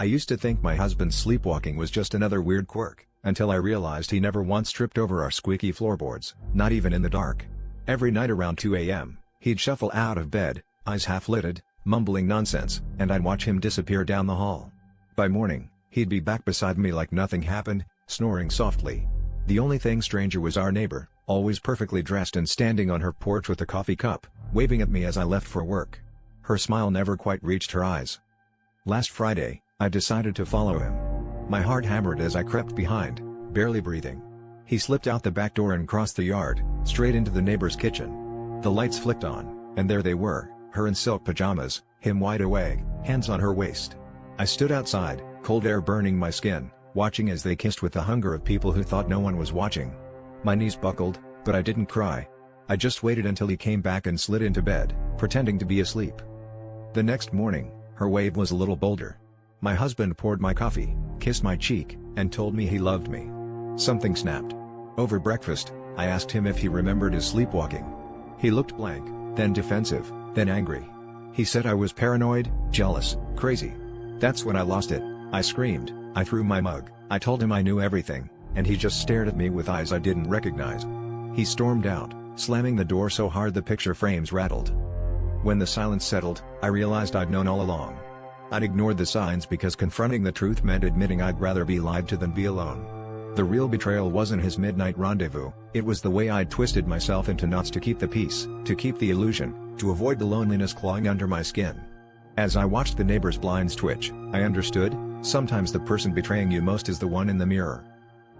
I used to think my husband's sleepwalking was just another weird quirk, until I realized he never once tripped over our squeaky floorboards, not even in the dark. Every night around 2 a.m., he'd shuffle out of bed, eyes half-lidded, mumbling nonsense, and I'd watch him disappear down the hall. By morning, he'd be back beside me like nothing happened, snoring softly. The only thing stranger was our neighbor, always perfectly dressed and standing on her porch with a coffee cup, waving at me as I left for work. Her smile never quite reached her eyes. Last Friday, I decided to follow him. My heart hammered as I crept behind, barely breathing. He slipped out the back door and crossed the yard, straight into the neighbor's kitchen. The lights flicked on, and there they were, her in silk pajamas, him wide awake, hands on her waist. I stood outside, cold air burning my skin, watching as they kissed with the hunger of people who thought no one was watching. My knees buckled, but I didn't cry. I just waited until he came back and slid into bed, pretending to be asleep. The next morning, her wave was a little bolder. My husband poured my coffee, kissed my cheek, and told me he loved me. Something snapped. Over breakfast, I asked him if he remembered his sleepwalking. He looked blank, then defensive, then angry. He said I was paranoid, jealous, crazy. That's when I lost it. I screamed, I threw my mug, I told him I knew everything, and he just stared at me with eyes I didn't recognize. He stormed out, slamming the door so hard the picture frames rattled. When the silence settled, I realized I'd known all along. I'd ignored the signs because confronting the truth meant admitting I'd rather be lied to than be alone. The real betrayal wasn't his midnight rendezvous, it was the way I'd twisted myself into knots to keep the peace, to keep the illusion, to avoid the loneliness clawing under my skin. As I watched the neighbor's blinds twitch, I understood, sometimes the person betraying you most is the one in the mirror.